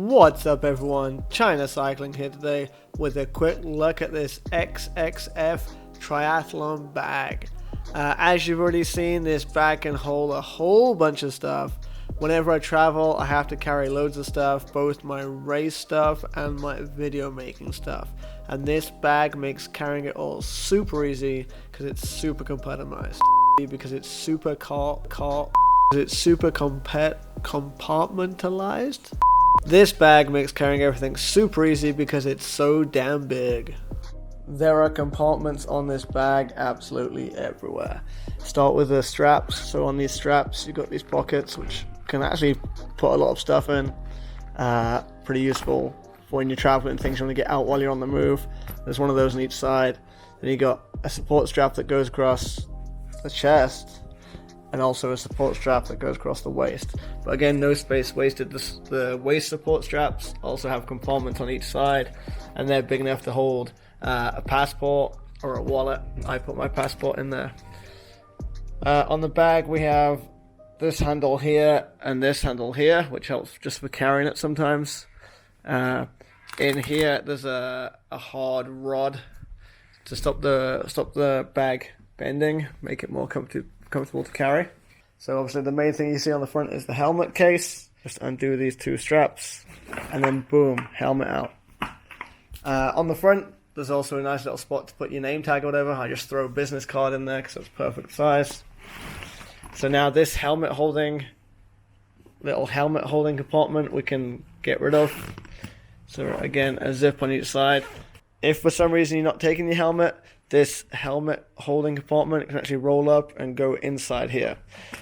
What's up everyone, China Cycling here today with a quick look at this XXF Triathlon Bag. As you've already seen, this bag can hold a whole bunch of stuff. Whenever I travel, I have to carry loads of stuff, both my race stuff and my video making stuff. And this bag makes carrying it all super easy because it's super compartmentalized. Because it's super compartmentalized. This bag makes carrying everything super easy because it's so damn big. There are compartments on this bag absolutely everywhere. Start with the straps. So on these straps you've got these pockets which can actually put a lot of stuff in. Pretty useful for when you're traveling, things you want to get out while you're on the move. There's one of those on each side. Then you got a support strap that goes across the chest, and also a support strap that goes across the waist. But again, no space wasted. The waist support straps also have compartments on each side, and they're big enough to hold a passport or a wallet. I put my passport in there. On the bag we have this handle here and this handle here, which helps just for carrying it sometimes. In here there's a hard rod to stop the bag bending, make it more comfortable to carry. So obviously the main thing you see on the front is the helmet case. Just undo these two straps and then boom, helmet out. On the front there's also a nice little spot to put your name tag or whatever. I just throw a business card in there because it's perfect size. So now this little helmet holding compartment we can get rid of. So again, a zip on each side. If for some reason you're not taking your helmet, this helmet holding compartment can actually roll up and go inside here.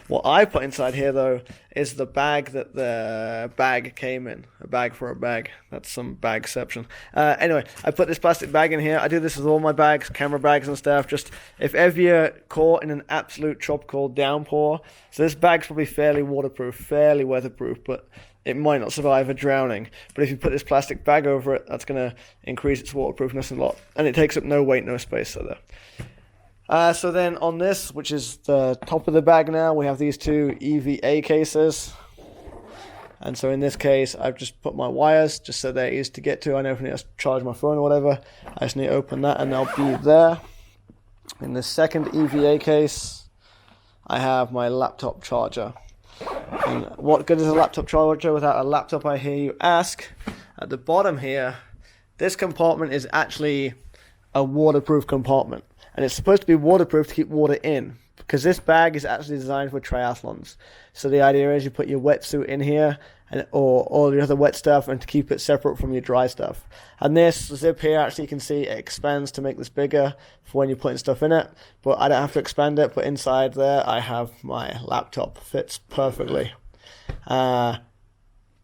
What I put inside here though is the bag that the bag came in. A bag for a bag. That's some bagception. Anyway, I put this plastic bag in here. I do this with all my bags, camera bags and stuff. Just if ever you're caught in an absolute tropical downpour. So this bag's probably fairly waterproof, fairly weatherproof, but it might not survive a drowning. But if you put this plastic bag over it, that's going to increase its waterproofness a lot. And it takes up no weight, no space. So then on this, which is the top of the bag now, we have these two EVA cases. And so in this case, I've just put my wires just so they're easy to get to. I know if I need to charge my phone or whatever, I just need to open that and they'll be there. In the second EVA case, I have my laptop charger. And what good is a laptop charger without a laptop, I hear you ask? At the bottom here, this compartment is actually a waterproof compartment. And it's supposed to be waterproof to keep water in, because this bag is actually designed for triathlons. So the idea is you put your wetsuit in here, or all your other wet stuff, and to keep it separate from your dry stuff. And this zip here, actually you can see it expands to make this bigger for when you're putting stuff in it. But I don't have to expand it, but inside there I have my laptop. Fits perfectly.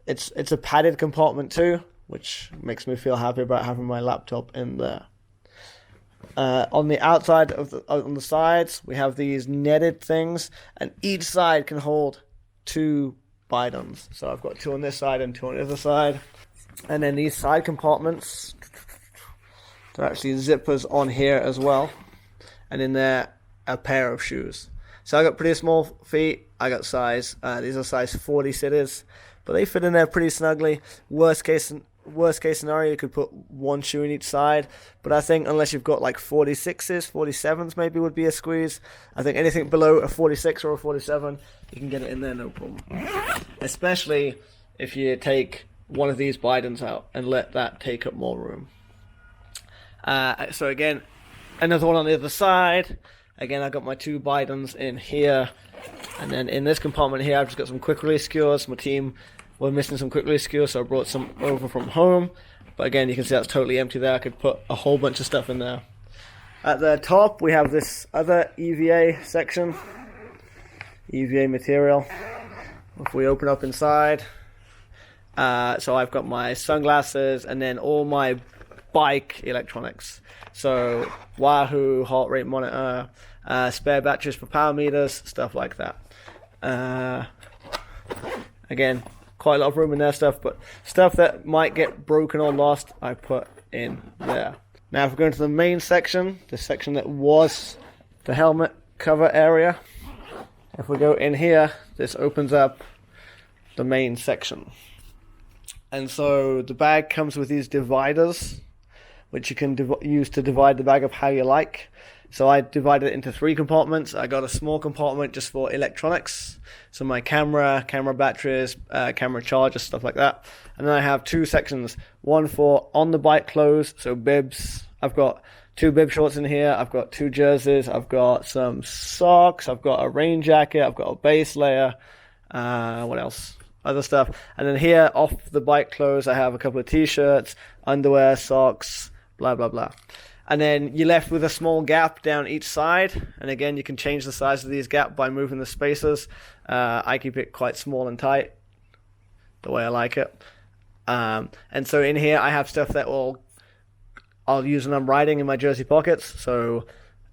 It's a padded compartment too, which makes me feel happy about having my laptop in there. On the outside on the sides, we have these netted things, and each side can hold two bidons. So I've got two on this side and two on the other side. And then these side compartments, there are actually zippers on here as well. And in there, a pair of shoes. So I got pretty small feet. I got size. These are size 40 sitters, but they fit in there pretty snugly. Worst case scenario, you could put one shoe in each side, but I think unless you've got like 46s, 47s maybe would be a squeeze. I think anything below a 46 or a 47, you can get it in there no problem. Especially if you take one of these bidons out and let that take up more room. So again, another one on the other side. Again, I got my two bidons in here, and then in this compartment here, I've just got some quick release skewers. My team were missing some quick release skewers, so I brought some over from home. But again, you can see that's totally empty there. I could put a whole bunch of stuff in there. At the top, we have this other EVA section, EVA material. If we open up inside, so I've got my sunglasses and then all my bike electronics. So Wahoo, heart rate monitor, spare batteries for power meters, stuff like that. Again, quite a lot of room in there but stuff that might get broken or lost, I put in there. Now if we go into the main section, the section that was the helmet cover area, if we go in here, this opens up the main section. And so the bag comes with these dividers, which you can use to divide the bag up how you like. So I divided it into 3 compartments. I got a small compartment just for electronics, so my camera batteries, camera charger, stuff like that. And then I have 2 sections, one for on the bike clothes, so bibs. I've got 2 bib shorts in here. I've got 2 jerseys. I've got some socks. I've got a rain jacket. I've got a base layer. What else? Other stuff. And then here, off the bike clothes, I have a couple of t-shirts, underwear, socks, blah, blah, blah. And then you're left with a small gap down each side. And again, you can change the size of these gaps by moving the spacers. I keep it quite small and tight, the way I like it. And so in here, I have stuff that I'll use when I'm riding in my jersey pockets. So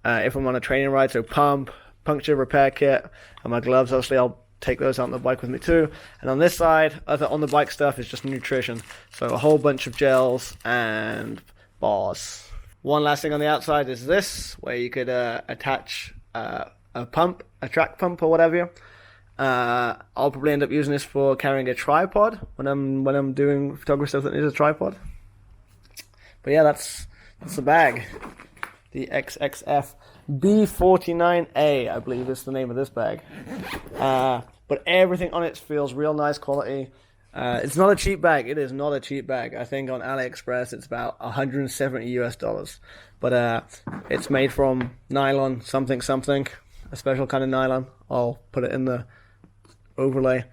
if I'm on a training ride, so pump, puncture repair kit, and my gloves, obviously I'll take those out on the bike with me too. And on this side, other on the bike stuff is just nutrition. So a whole bunch of gels and bars. One last thing on the outside is this, where you could attach a pump, a track pump or whatever. I'll probably end up using this for carrying a tripod when I'm doing photography stuff that needs a tripod. But yeah, that's the bag. The XXF B49a, I believe is the name of this bag. But everything on it feels real nice quality. It's not a cheap bag. It is not a cheap bag. I think on AliExpress it's about $170 US. But it's made from nylon something, a special kind of nylon. I'll put it in the overlay.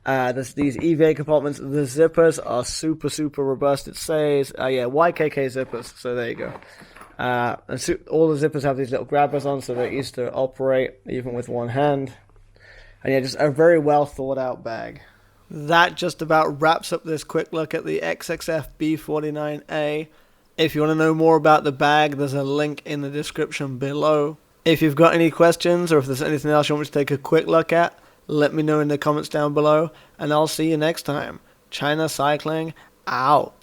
There's these EVA compartments. The zippers are super robust. It says, YKK zippers. So there you go. And all the zippers have these little grabbers on, so they're easy to operate even with one hand. And yeah, just a very well thought out bag. That just about wraps up this quick look at the XXF B49a. If you want to know more about the bag, there's a link in the description below. If you've got any questions or if there's anything else you want me to take a quick look at, let me know in the comments down below, and I'll see you next time. China Cycling out.